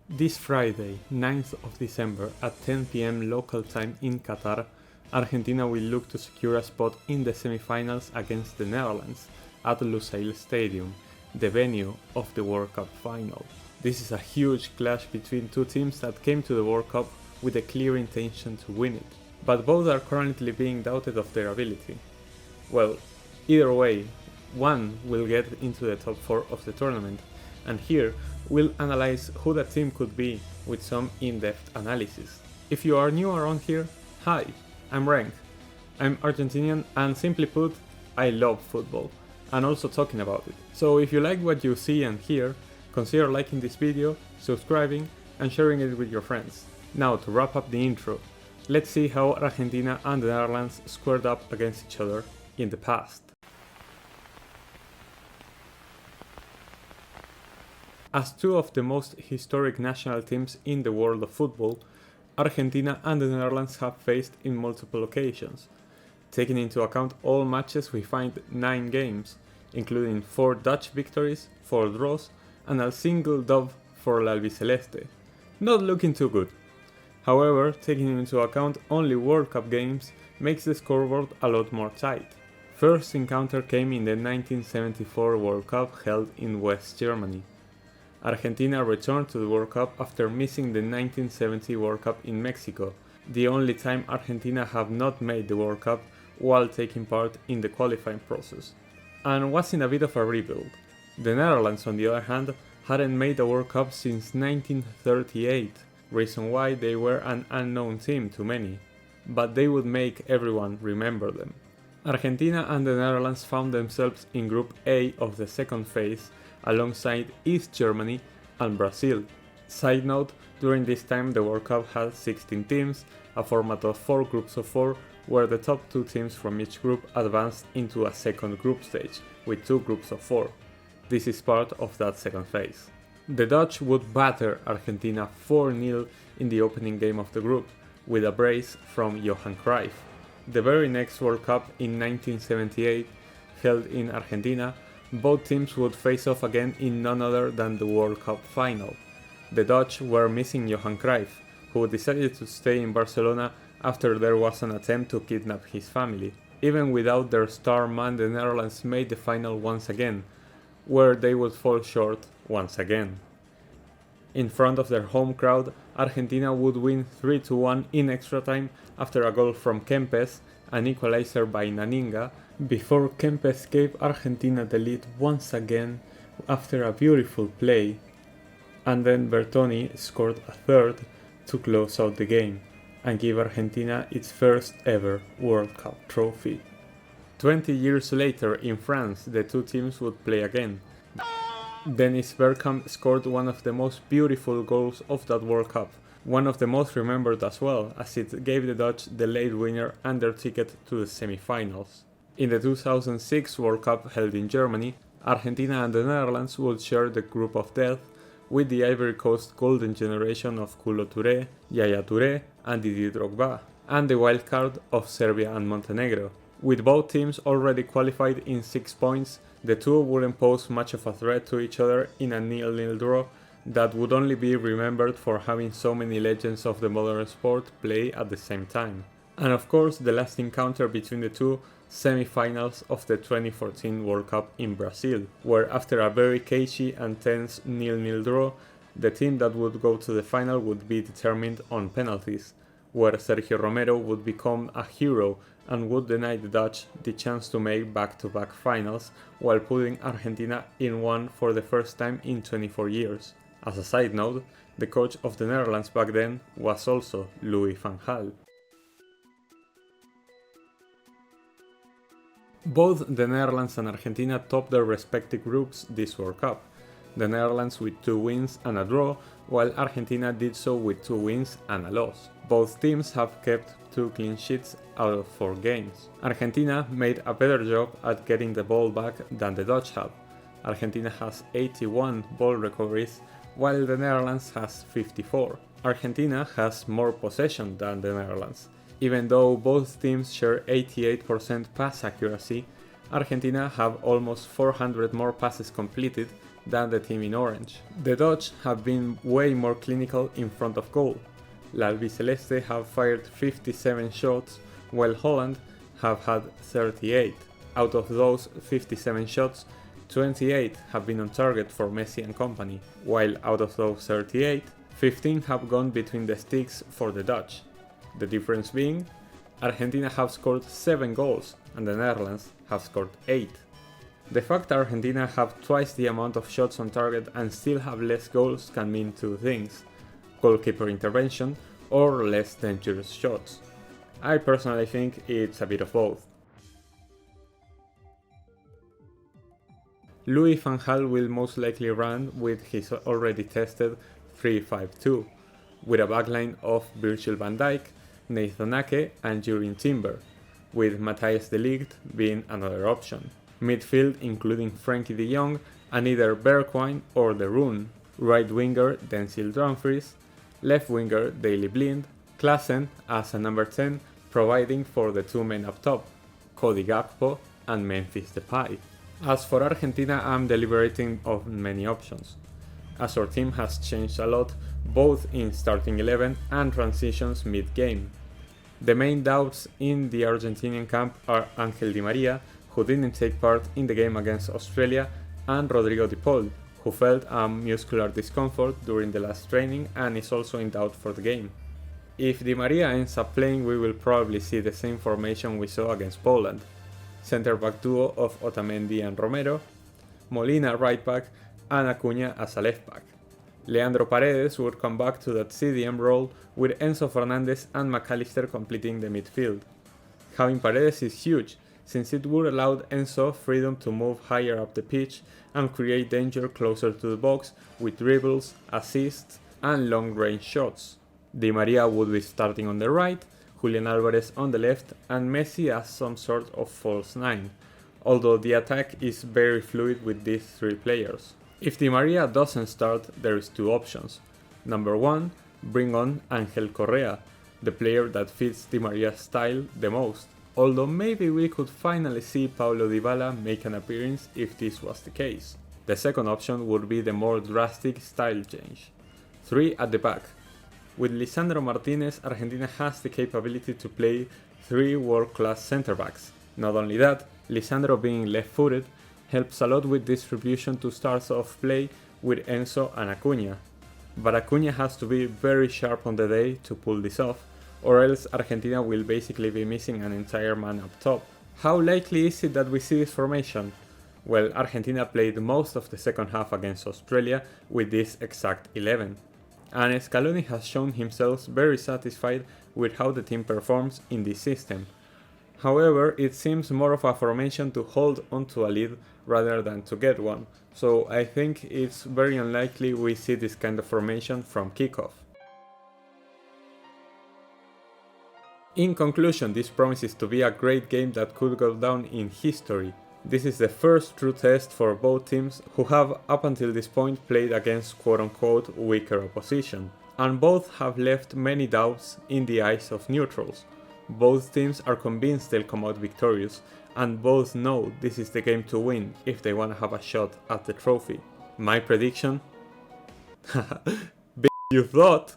This Friday, 9th of December at 10 p.m. local time in Qatar, Argentina will look to secure a spot in the semifinals against the Netherlands at Lusail Stadium, the venue of the World Cup final. This is a huge clash between two teams that came to the World Cup with a clear intention to win it, but both are currently being doubted of their ability. Well, either way, one will get into the top 4 of the tournament, and here we'll analyze who that team could be with some in-depth analysis. If you are new around here, hi, I'm Rank. I'm Argentinian and simply put, I love football, and also talking about it. So if you like what you see and hear, consider liking this video, subscribing, and sharing it with your friends. Now to wrap up the intro, let's see how Argentina and the Netherlands squared up against each other in the past. As two of the most historic national teams in the world of football, Argentina and the Netherlands have faced in multiple occasions. Taking into account all matches, we find 9 games, including 4 Dutch victories, 4 draws, and a single dub for La Albiceleste. Not looking too good. However, taking into account only World Cup games makes the scoreboard a lot more tight. First encounter came in the 1974 World Cup held in West Germany. Argentina returned to the World Cup after missing the 1970 World Cup in Mexico, the only time Argentina have not made the World Cup while taking part in the qualifying process, and was in a bit of a rebuild. The Netherlands, on the other hand, hadn't made a World Cup since 1938, reason why they were an unknown team to many, but they would make everyone remember them. Argentina and the Netherlands found themselves in Group A of the second phase, alongside East Germany and Brazil. Side note, during this time the World Cup had 16 teams, a format of 4 groups of 4, where the top 2 teams from each group advanced into a second group stage, with 2 groups of 4. This is part of that second phase. The Dutch would batter Argentina 4-0 in the opening game of the group, with a brace from Johan Cruyff. The very next World Cup in 1978, held in Argentina, both teams would face off again in none other than the World Cup final. The Dutch were missing Johan Cruyff, who decided to stay in Barcelona after there was an attempt to kidnap his family. Even without their star man, the Netherlands made the final once again, where they would fall short once again. In front of their home crowd, Argentina would win 3-1 in extra time after a goal from Kempes, an equalizer by Naninga, before Kempes gave Argentina the lead once again after a beautiful play, and then Bertoni scored a third to close out the game and give Argentina its first ever World Cup trophy. 20 years later in France, the two teams would play again. Dennis Bergkamp scored one of the most beautiful goals of that World Cup, one of the most remembered as well, as it gave the Dutch the late winner and their ticket to the semifinals. In the 2006 World Cup held in Germany, Argentina and the Netherlands would share the group of death with the Ivory Coast golden generation of Kolo Touré, Yaya Touré and Didier Drogba, and the wildcard of Serbia and Montenegro. With both teams already qualified in 6 points, the two wouldn't pose much of a threat to each other in a 0-0 draw that would only be remembered for having so many legends of the modern sport play at the same time. And of course, the last encounter between the two, semi-finals of the 2014 World Cup in Brazil, where after a very cagey and tense 0-0 draw, the team that would go to the final would be determined on penalties, where Sergio Romero would become a hero and would deny the Dutch the chance to make back-to-back finals, while putting Argentina in one for the first time in 24 years. As a side note, the coach of the Netherlands back then was also Louis van Gaal. Both the Netherlands and Argentina topped their respective groups this World Cup, the Netherlands with 2 wins and a draw, while Argentina did so with 2 wins and a loss. Both teams have kept 2 clean sheets out of 4 games. Argentina made a better job at getting the ball back than the Dutch have. Argentina has 81 ball recoveries, while the Netherlands has 54. Argentina has more possession than the Netherlands. Even though both teams share 88% pass accuracy, Argentina have almost 400 more passes completed than the team in orange. The Dutch have been way more clinical in front of goal. La Albiceleste have fired 57 shots, while Holland have had 38. Out of those 57 shots, 28 have been on target for Messi and company, while out of those 38, 15 have gone between the sticks for the Dutch. The difference being, Argentina have scored 7 goals and the Netherlands have scored 8. The fact Argentina have twice the amount of shots on target and still have less goals can mean two things: goalkeeper intervention or less dangerous shots. I personally think it's a bit of both. Louis van Gaal will most likely run with his already tested 3-5-2, with a backline of Virgil van Dijk, Nathan Ake and Jurrien Timber, with Matthijs de Ligt being another option. Midfield including Frenkie de Jong and either Bergwijn or De Roon, right winger Denzel Dumfries, left winger Daley Blind, Klaassen as a number 10 providing for the two men up top, Cody Gakpo and Memphis Depay. As for Argentina, I'm deliberating on many options, as our team has changed a lot both in starting 11 and transitions mid-game. The main doubts in the Argentinian camp are Ángel Di María, who didn't take part in the game against Australia, and Rodrigo de Paul, who felt a muscular discomfort during the last training and is also in doubt for the game. If Di María ends up playing, we will probably see the same formation we saw against Poland. Centre-back duo of Otamendi and Romero, Molina right back, and Acuña as a left back. Leandro Paredes would come back to that CDM role with Enzo Fernandez and McAllister completing the midfield. Having Paredes is huge, since it would allow Enzo freedom to move higher up the pitch and create danger closer to the box with dribbles, assists, and long-range shots. Di María would be starting on the right, Julian Alvarez on the left, and Messi as some sort of false 9, although the attack is very fluid with these three players. If Di María doesn't start, there is two options. Number 1, bring on Ángel Correa, the player that fits Di María's style the most, although maybe we could finally see Paulo Dybala make an appearance if this was the case. The second option would be the more drastic style change. 3 at the back. With Lisandro Martinez, Argentina has the capability to play 3 world-class centre-backs. Not only that, Lisandro being left-footed helps a lot with distribution to stars of play with Enzo and Acuña. But Acuña has to be very sharp on the day to pull this off, or else Argentina will basically be missing an entire man up top. How likely is it that we see this formation? Well, Argentina played most of the second half against Australia with this exact 11. And Scaloni has shown himself very satisfied with how the team performs in this system. However, it seems more of a formation to hold onto a lead rather than to get one, so I think it's very unlikely we see this kind of formation from kickoff. In conclusion, this promises to be a great game that could go down in history. This is the first true test for both teams who have up until this point played against quote-unquote weaker opposition, and both have left many doubts in the eyes of neutrals. Both teams are convinced they'll come out victorious, and both know this is the game to win if they want to have a shot at the trophy. My prediction? You thought?